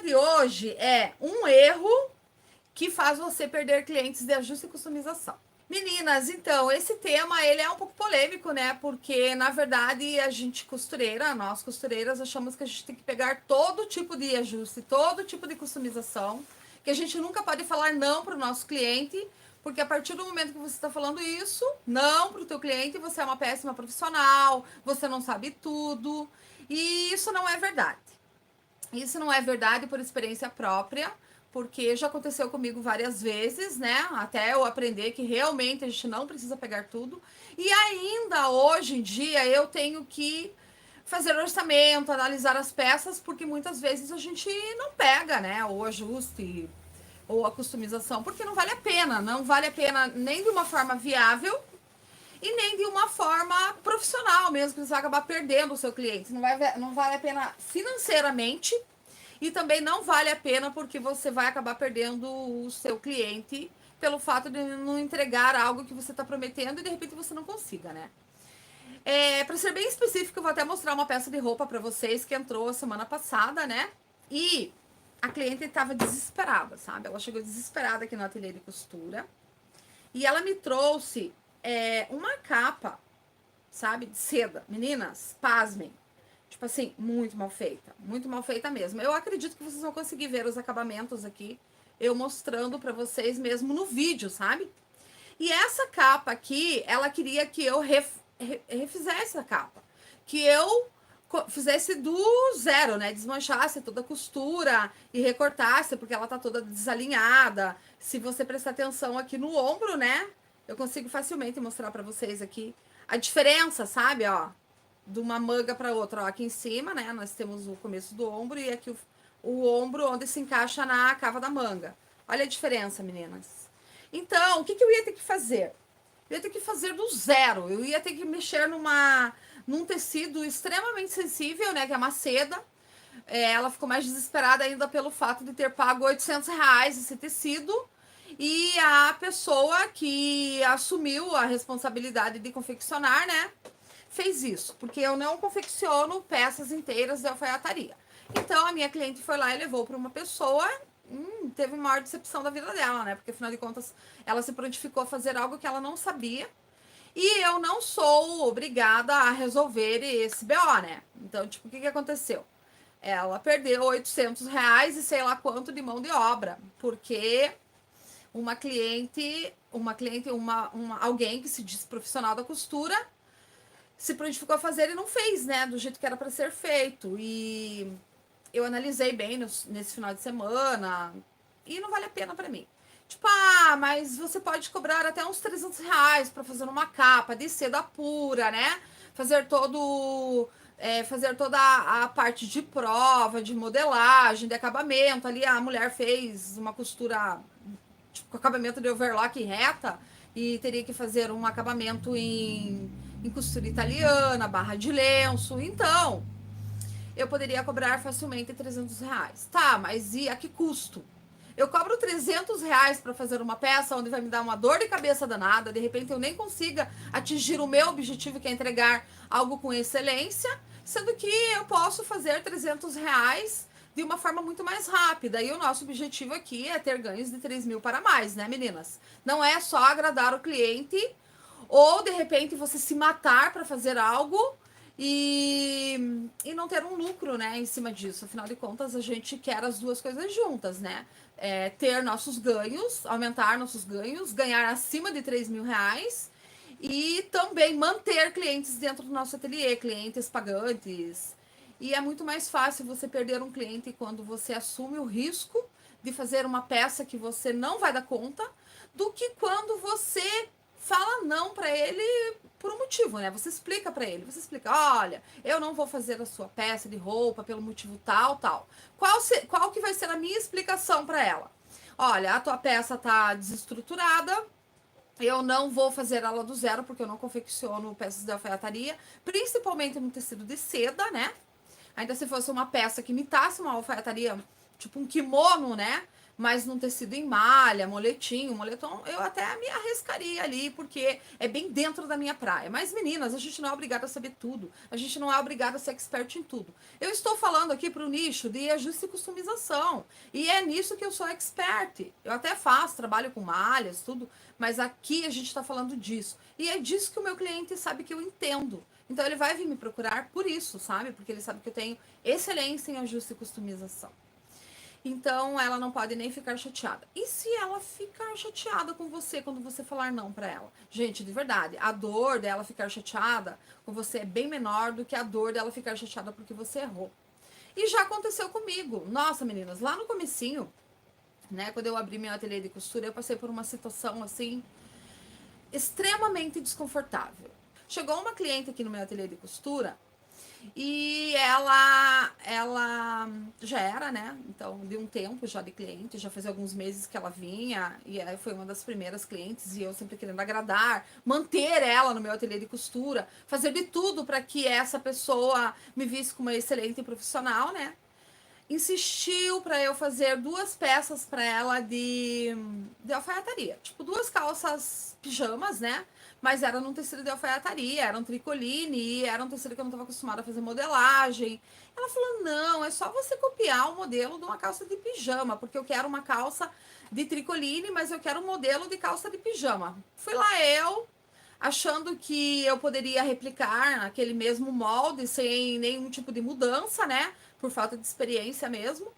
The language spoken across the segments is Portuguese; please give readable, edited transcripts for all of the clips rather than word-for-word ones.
de hoje é um erro que faz você perder clientes de ajuste e customização. Meninas, então, esse tema, ele é um pouco polêmico, né? Porque, na verdade, a gente costureira, nós costureiras, achamos que a gente tem que pegar todo tipo de ajuste, todo tipo de customização, que a gente nunca pode falar não para o nosso cliente, porque a partir do momento que você está falando isso, não para o teu cliente, você é uma péssima profissional, você não sabe tudo, e isso não é verdade. Isso não é verdade por experiência própria, porque já aconteceu comigo várias vezes, né? Até eu aprender que realmente a gente não precisa pegar tudo. E ainda hoje em dia eu tenho que fazer orçamento, analisar as peças, porque muitas vezes a gente não pega, né? O ajuste ou a customização, porque não vale a pena. Não vale a pena nem de uma forma viável e nem de uma forma profissional mesmo, que você vai acabar perdendo o seu cliente. Não vale a pena financeiramente e também não vale a pena porque você vai acabar perdendo o seu cliente pelo fato de não entregar algo que você está prometendo e de repente você não consiga, né? Para ser bem específico, eu vou até mostrar uma peça de roupa para vocês que entrou semana passada, né? E a cliente estava desesperada, sabe? Ela chegou desesperada aqui no ateliê de costura e ela me trouxe uma capa, sabe, de seda. Meninas, pasmem. Tipo assim, muito mal feita mesmo. Eu acredito que vocês vão conseguir ver os acabamentos aqui, eu mostrando pra vocês mesmo no vídeo, sabe? E essa capa aqui, ela queria que eu refizesse a capa. Que eu fizesse do zero, né? Desmanchasse toda a costura e recortasse, porque ela tá toda desalinhada. Se você prestar atenção aqui no ombro, né? Eu consigo facilmente mostrar pra vocês aqui a diferença, sabe? Ó, de uma manga para outra. Ó, aqui em cima, né? Nós temos o começo do ombro e aqui o ombro onde se encaixa na cava da manga. Olha a diferença, meninas. Então, o que eu ia ter que fazer? Eu ia ter que fazer do zero. Eu ia ter que mexer num tecido extremamente sensível, né? Que é uma seda. Ela ficou mais desesperada ainda pelo fato de ter pago R$ 800 esse tecido. E a pessoa que assumiu a responsabilidade de confeccionar, né? Fez isso, porque eu não confecciono peças inteiras de alfaiataria. Então, a minha cliente foi lá e levou para uma pessoa, teve a maior decepção da vida dela, né? Porque, afinal de contas, ela se prontificou a fazer algo que ela não sabia. E eu não sou obrigada a resolver esse BO, né? Então, tipo, o que aconteceu? Ela perdeu R$ 800 e sei lá quanto de mão de obra, porque alguém que se diz profissional da costura se prontificou a fazer e não fez, né? Do jeito que era para ser feito. E eu analisei bem nesse final de semana e não vale a pena para mim. Tipo, mas você pode cobrar até uns R$ 300 para fazer uma capa de seda pura, né? Fazer fazer toda a parte de prova, de modelagem, de acabamento. Ali a mulher fez uma costura tipo, com acabamento de overlock reta e teria que fazer um acabamento em costura italiana, barra de lenço. Então, eu poderia cobrar facilmente R$ 300. Tá, mas e a que custo? Eu cobro R$ 300 para fazer uma peça onde vai me dar uma dor de cabeça danada, de repente eu nem consiga atingir o meu objetivo, que é entregar algo com excelência, sendo que eu posso fazer R$ 300 de uma forma muito mais rápida. E o nosso objetivo aqui é ter ganhos de 3.000 para mais, né, meninas? Não é só agradar o cliente ou, de repente, você se matar para fazer algo e não ter um lucro, né, em cima disso. Afinal de contas, a gente quer as duas coisas juntas, né? Ter nossos ganhos, aumentar nossos ganhos, ganhar acima de R$ 3.000 e também manter clientes dentro do nosso ateliê, clientes pagantes. E é muito mais fácil você perder um cliente quando você assume o risco de fazer uma peça que você não vai dar conta, do que quando você fala não para ele por um motivo, né? Você explica para ele, você explica, olha, eu não vou fazer a sua peça de roupa pelo motivo tal, tal. Qual que vai ser a minha explicação para ela? Olha, a tua peça tá desestruturada, eu não vou fazer ela do zero, porque eu não confecciono peças de alfaiataria, principalmente no tecido de seda, né? Ainda se fosse uma peça que imitasse uma alfaiataria, tipo um kimono, né? mas num tecido em malha, moletim, moletom, eu até me arriscaria ali, porque é bem dentro da minha praia. Mas, meninas, a gente não é obrigada a saber tudo. A gente não é obrigada a ser expert em tudo. Eu estou falando aqui para o nicho de ajuste e customização. E é nisso que eu sou expert. Eu até faço, trabalho com malhas, tudo, mas aqui a gente está falando disso. E é disso que o meu cliente sabe que eu entendo. Então ele vai vir me procurar por isso, sabe? Porque ele sabe que eu tenho excelência em ajuste e customização. Então ela não pode nem ficar chateada. E se ela ficar chateada com você quando você falar não para ela? Gente, de verdade, a dor dela ficar chateada com você é bem menor do que a dor dela ficar chateada porque você errou. E já aconteceu comigo. Nossa, meninas, lá no comecinho, né, quando eu abri meu ateliê de costura, eu passei por uma situação assim extremamente desconfortável. Chegou uma cliente aqui no meu ateliê de costura e ela já era, né? Então, de um tempo já de cliente, já fazia alguns meses que ela vinha, e aí foi uma das primeiras clientes, e eu sempre querendo agradar, manter ela no meu ateliê de costura, fazer de tudo para que essa pessoa me visse como uma excelente profissional, né? Insistiu para eu fazer 2 peças para ela de alfaiataria. Tipo, 2 calças pijamas, né? Mas era num tecido de alfaiataria, era um tricoline, e era um tecido que eu não estava acostumada a fazer modelagem. Ela falou: não, é só você copiar o modelo de uma calça de pijama, porque eu quero uma calça de tricoline, mas eu quero um modelo de calça de pijama. Fui lá eu, achando que eu poderia replicar aquele mesmo molde sem nenhum tipo de mudança, né? Por falta de experiência mesmo.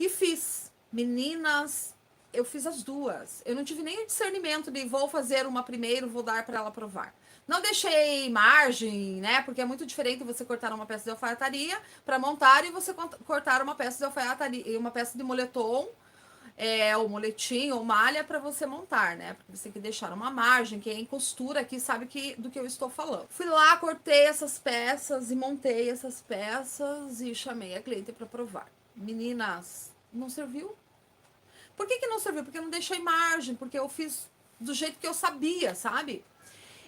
E fiz. Meninas, eu fiz as duas. Eu não tive nem o discernimento de vou fazer uma primeiro, vou dar para ela provar. Não deixei margem, né? Porque é muito diferente você cortar uma peça de alfaiataria para montar e você cortar uma peça de alfaiataria e uma peça de moletom, ou moletim ou malha para você montar, né? Porque você tem que deixar uma margem. Quem costura aqui sabe do que eu estou falando. Fui lá, cortei essas peças e montei essas peças e chamei a cliente para provar. Meninas, não serviu? Por que não serviu? Porque eu não deixei margem, porque eu fiz do jeito que eu sabia, sabe?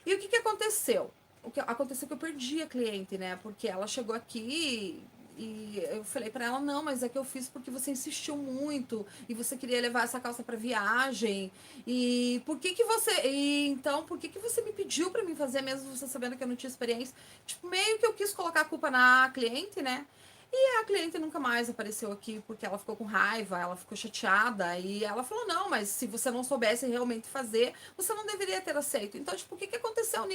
E o que aconteceu? O que aconteceu é que eu perdi a cliente, né? Porque ela chegou aqui e eu falei para ela: não, mas é que eu fiz porque você insistiu muito e você queria levar essa calça para viagem. E por que você, e então, por que você me pediu para mim fazer mesmo você sabendo que eu não tinha experiência? Tipo, meio que eu quis colocar a culpa na cliente, né? E a cliente nunca mais apareceu aqui porque ela ficou com raiva, ela ficou chateada e ela falou: não, mas se você não soubesse realmente fazer, você não deveria ter aceito. Então, tipo, o que aconteceu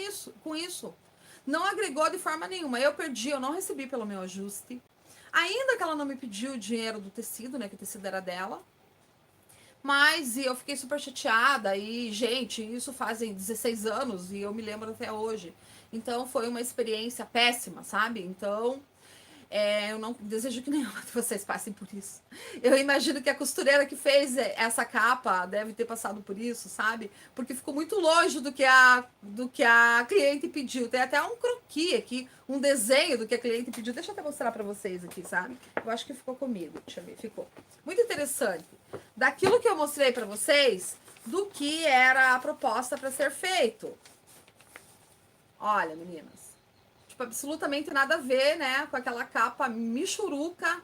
com isso? Não agregou de forma nenhuma. Eu perdi, eu não recebi pelo meu ajuste. Ainda que ela não me pediu o dinheiro do tecido, né? Que o tecido era dela. Mas eu fiquei super chateada e, gente, isso fazem 16 anos e eu me lembro até hoje. Então foi uma experiência péssima, sabe? Então eu não desejo que nenhuma de vocês passem por isso. Eu imagino que a costureira que fez essa capa deve ter passado por isso, sabe? Porque ficou muito longe do que a cliente pediu. Tem até um croquis aqui, um desenho do que a cliente pediu. Deixa eu até mostrar para vocês aqui, sabe? Eu acho que ficou comigo. Deixa eu ver, ficou. Muito interessante. Daquilo que eu mostrei para vocês, do que era a proposta para ser feito. Olha, meninas. Tipo, absolutamente nada a ver, né? Com aquela capa michuruca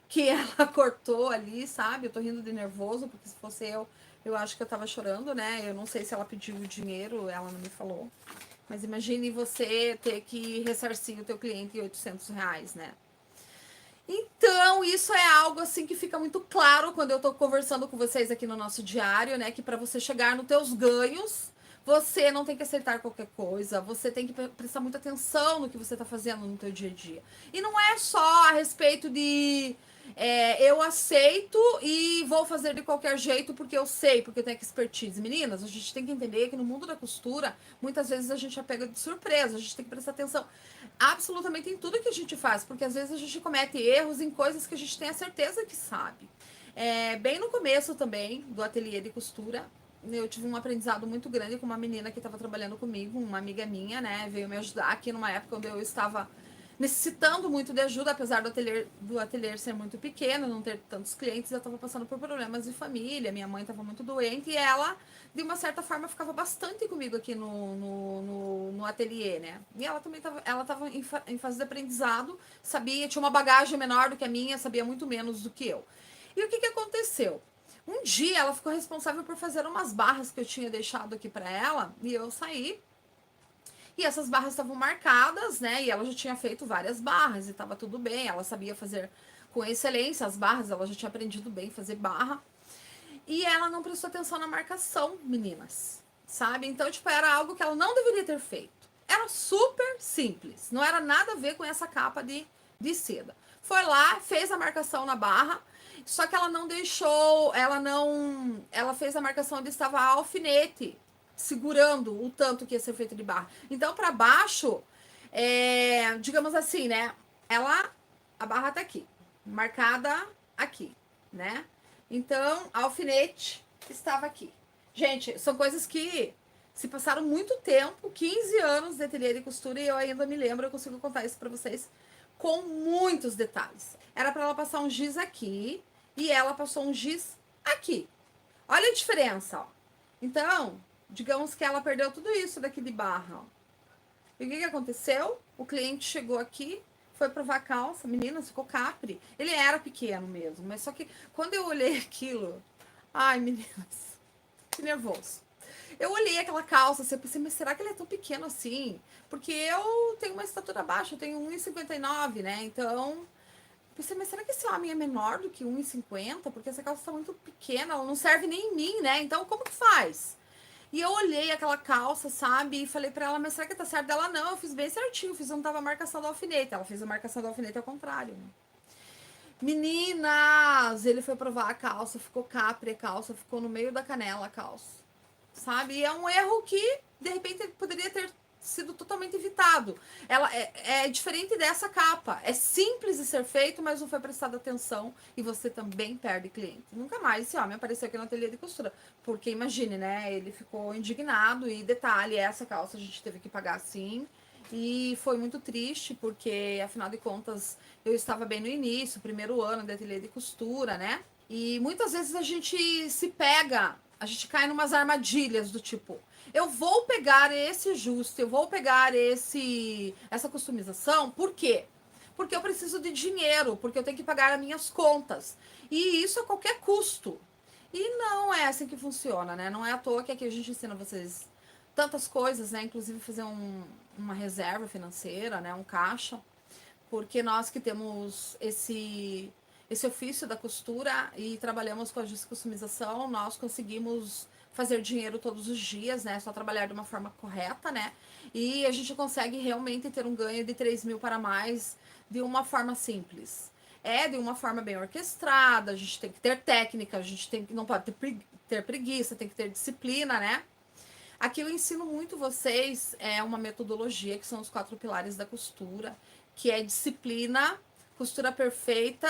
que ela cortou ali, sabe? Eu tô rindo de nervoso, porque se fosse eu acho que eu tava chorando, né? Eu não sei se ela pediu o dinheiro, ela não me falou. Mas imagine você ter que ressarcir o teu cliente em R$ 800, né? Então, isso é algo assim que fica muito claro quando eu tô conversando com vocês aqui no nosso diário, né? Que para você chegar nos teus ganhos, você não tem que aceitar qualquer coisa, você tem que prestar muita atenção no que você tá fazendo no teu dia a dia. E não é só a respeito de eu aceito e vou fazer de qualquer jeito porque eu sei, porque eu tenho expertise. Meninas, a gente tem que entender que no mundo da costura, muitas vezes a gente é pega de surpresa, a gente tem que prestar atenção absolutamente em tudo que a gente faz, porque às vezes a gente comete erros em coisas que a gente tem a certeza que sabe. Bem no começo também do ateliê de costura, eu tive um aprendizado muito grande com uma menina que estava trabalhando comigo, uma amiga minha, né, veio me ajudar aqui numa época onde eu estava necessitando muito de ajuda, apesar do ateliê ser muito pequeno, não ter tantos clientes, eu estava passando por problemas de família, minha mãe estava muito doente e ela, de uma certa forma, ficava bastante comigo aqui no ateliê, né? E ela também estava em fase de aprendizado, tinha uma bagagem menor do que a minha, sabia muito menos do que eu. E o que aconteceu? Um dia ela ficou responsável por fazer umas barras que eu tinha deixado aqui para ela e eu saí. E essas barras estavam marcadas, né? E ela já tinha feito várias barras e estava tudo bem. Ela sabia fazer com excelência as barras, ela já tinha aprendido bem fazer barra. E ela não prestou atenção na marcação, meninas, sabe? Então, tipo, era algo que ela não deveria ter feito. Era super simples, não era nada a ver com essa capa de seda. Foi lá, fez a marcação na barra, só que ela não deixou, ela fez a marcação onde estava a alfinete, segurando o tanto que ia ser feito de barra. Então, para baixo, digamos assim, né? A barra tá aqui, marcada aqui, né? Então, a alfinete estava aqui. Gente, são coisas que se passaram muito tempo, 15 anos de ateliê de costura, e eu ainda me lembro, eu consigo contar isso para vocês com muitos detalhes. Era para ela passar um giz aqui e ela passou um giz aqui. Olha a diferença, ó. Então, digamos que ela perdeu tudo isso daqui de barra, ó. E o que aconteceu? O cliente chegou aqui, foi provar a calça, menina, ficou capri. Ele era pequeno mesmo, mas só que quando eu olhei aquilo, ai, meninas, que nervoso. Eu olhei aquela calça, assim, eu pensei, mas será que ele é tão pequeno assim? Porque eu tenho uma estatura baixa, eu tenho 1,59, né? Então, pensei, mas será que esse homem é menor do que 1,50? Porque essa calça tá muito pequena, ela não serve nem em mim, né? Então, como que faz? E eu olhei aquela calça, sabe? E falei pra ela, mas será que tá certo? Ela, não, eu fiz bem certinho, fiz onde tava a marcação do alfinete. Ela fez a marcação do alfinete ao contrário, né? Meninas, ele foi provar a calça, ficou capri a calça, ficou no meio da canela a calça, sabe? E é um erro que, de repente, poderia ter sido totalmente evitado. Ela é diferente dessa capa. É simples de ser feito, mas não foi prestado atenção e você também perde cliente. Nunca mais esse homem apareceu aqui no ateliê de costura. Porque imagine, né? Ele ficou indignado e detalhe, essa calça a gente teve que pagar assim. E foi muito triste, porque afinal de contas eu estava bem no início, primeiro ano de ateliê de costura, né? E muitas vezes a gente se pega, a gente cai numas armadilhas do tipo, eu vou pegar esse ajuste, eu vou pegar essa customização, por quê? Porque eu preciso de dinheiro, porque eu tenho que pagar as minhas contas. E isso a qualquer custo. E não é assim que funciona, né? Não é à toa que aqui a gente ensina vocês tantas coisas, né? Inclusive fazer uma reserva financeira, né? Um caixa. Porque nós que temos esse ofício da costura e trabalhamos com a customização, nós conseguimos fazer dinheiro todos os dias, né? Só trabalhar de uma forma correta, né? E a gente consegue realmente ter um ganho de 3 mil para mais de uma forma simples. De uma forma bem orquestrada, a gente tem que ter técnica, a gente não pode ter preguiça, tem que ter disciplina, né? Aqui eu ensino muito vocês uma metodologia que são os 4 pilares da costura, que é disciplina, costura perfeita,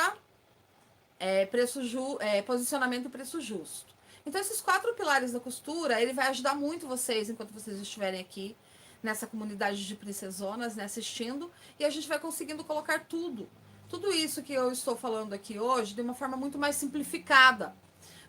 posicionamento e preço justo. Então, esses 4 pilares da costura, ele vai ajudar muito vocês enquanto vocês estiverem aqui nessa comunidade de princesonas, né, assistindo, e a gente vai conseguindo colocar tudo isso que eu estou falando aqui hoje, de uma forma muito mais simplificada,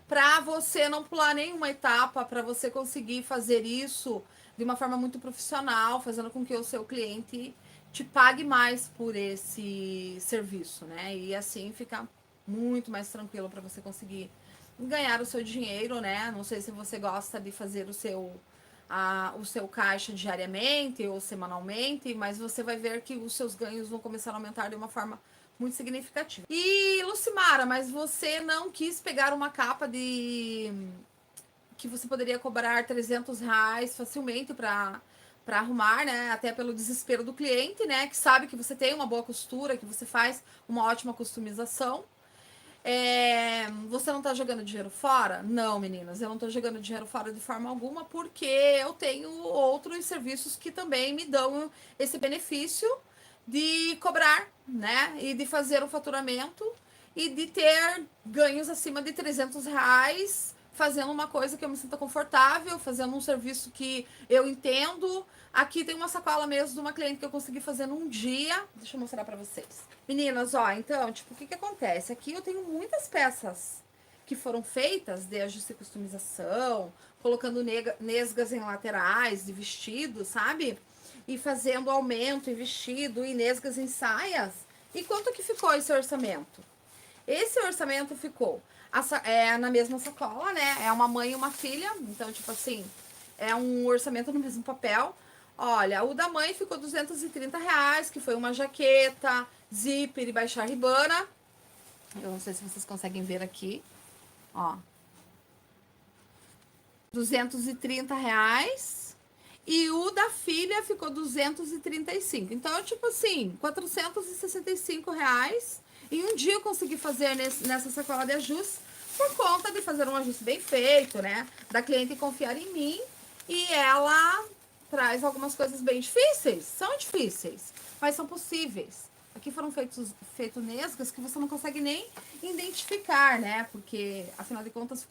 para você não pular nenhuma etapa, para você conseguir fazer isso de uma forma muito profissional, fazendo com que o seu cliente te pague mais por esse serviço, né? E assim fica muito mais tranquilo para você conseguir ganhar o seu dinheiro, né? Não sei se você gosta de fazer o seu caixa diariamente ou semanalmente, mas você vai ver que os seus ganhos vão começar a aumentar de uma forma muito significativa. E, Lucimara, mas você não quis pegar uma capa que você poderia cobrar R$ 300 facilmente para arrumar, né? Até pelo desespero do cliente, né? Que sabe que você tem uma boa costura, que você faz uma ótima customização. Você não tá jogando dinheiro fora? Não, meninas, eu não tô jogando dinheiro fora de forma alguma, porque eu tenho outros serviços que também me dão esse benefício de cobrar, né? E de fazer o faturamento e de ter ganhos acima de R$ 300 fazendo uma coisa que eu me sinta confortável, fazendo um serviço que eu entendo. Aqui tem uma sacola mesmo de uma cliente que eu consegui fazer num dia. Deixa eu mostrar pra vocês. Meninas, ó, então, tipo, o que acontece? Aqui eu tenho muitas peças que foram feitas de ajuste e customização, colocando nesgas em laterais de vestido, sabe? E fazendo aumento em vestido e nesgas em saias. E quanto que ficou esse orçamento? Esse orçamento ficou na mesma sacola, né? É uma mãe e uma filha, então, tipo assim, é um orçamento no mesmo papel. Olha, o da mãe ficou R$ 230, que foi uma jaqueta, zíper e baixa ribana. Eu não sei se vocês conseguem ver aqui, ó. R$ 230. E o da filha ficou 235. Então, tipo assim, R$ 465. Em um dia eu consegui fazer nessa sacola de ajuste, por conta de fazer um ajuste bem feito, né? Da cliente confiar em mim. E ela traz algumas coisas bem difíceis. São difíceis, mas são possíveis. Aqui foram feitos nesgas que você não consegue nem identificar, né? Porque, afinal de contas,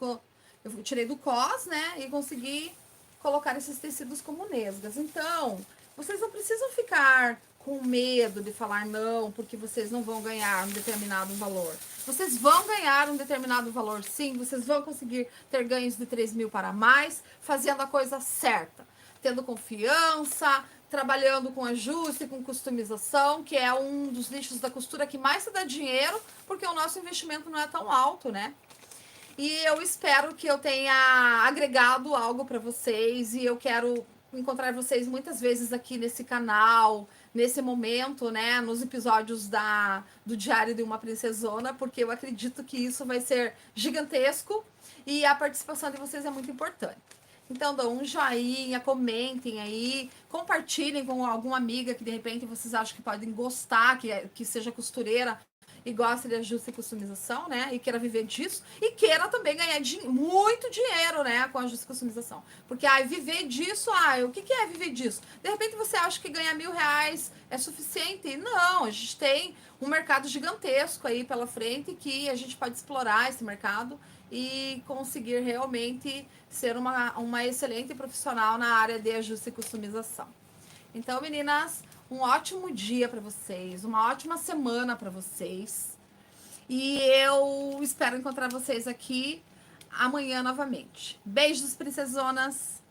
eu tirei do cos, né? E consegui colocar esses tecidos como nesgas. Então, vocês não precisam ficar com medo de falar não, porque vocês não vão ganhar um determinado valor. Vocês vão ganhar um determinado valor, sim. Vocês vão conseguir ter ganhos de 3.000 para mais, fazendo a coisa certa. Tendo confiança, trabalhando com ajuste, com customização, que é um dos nichos da costura que mais se dá dinheiro, porque o nosso investimento não é tão alto, né? E eu espero que eu tenha agregado algo para vocês e eu quero encontrar vocês muitas vezes aqui nesse canal, nesse momento, né, nos episódios do Diário de uma Princesona, porque eu acredito que isso vai ser gigantesco e a participação de vocês é muito importante. Então, dão um joinha, comentem aí, compartilhem com alguma amiga que de repente vocês acham que podem gostar, que seja costureira e gosta de ajuste e customização, né? E queira viver disso. E queira também ganhar muito dinheiro, né? Com ajuste e customização. Porque, viver disso, o que é viver disso? De repente você acha que ganhar R$ 1.000 é suficiente? Não, a gente tem um mercado gigantesco aí pela frente que a gente pode explorar esse mercado e conseguir realmente ser uma excelente profissional na área de ajuste e customização. Então, meninas, um ótimo dia para vocês, uma ótima semana para vocês. E eu espero encontrar vocês aqui amanhã novamente. Beijos, princesonas!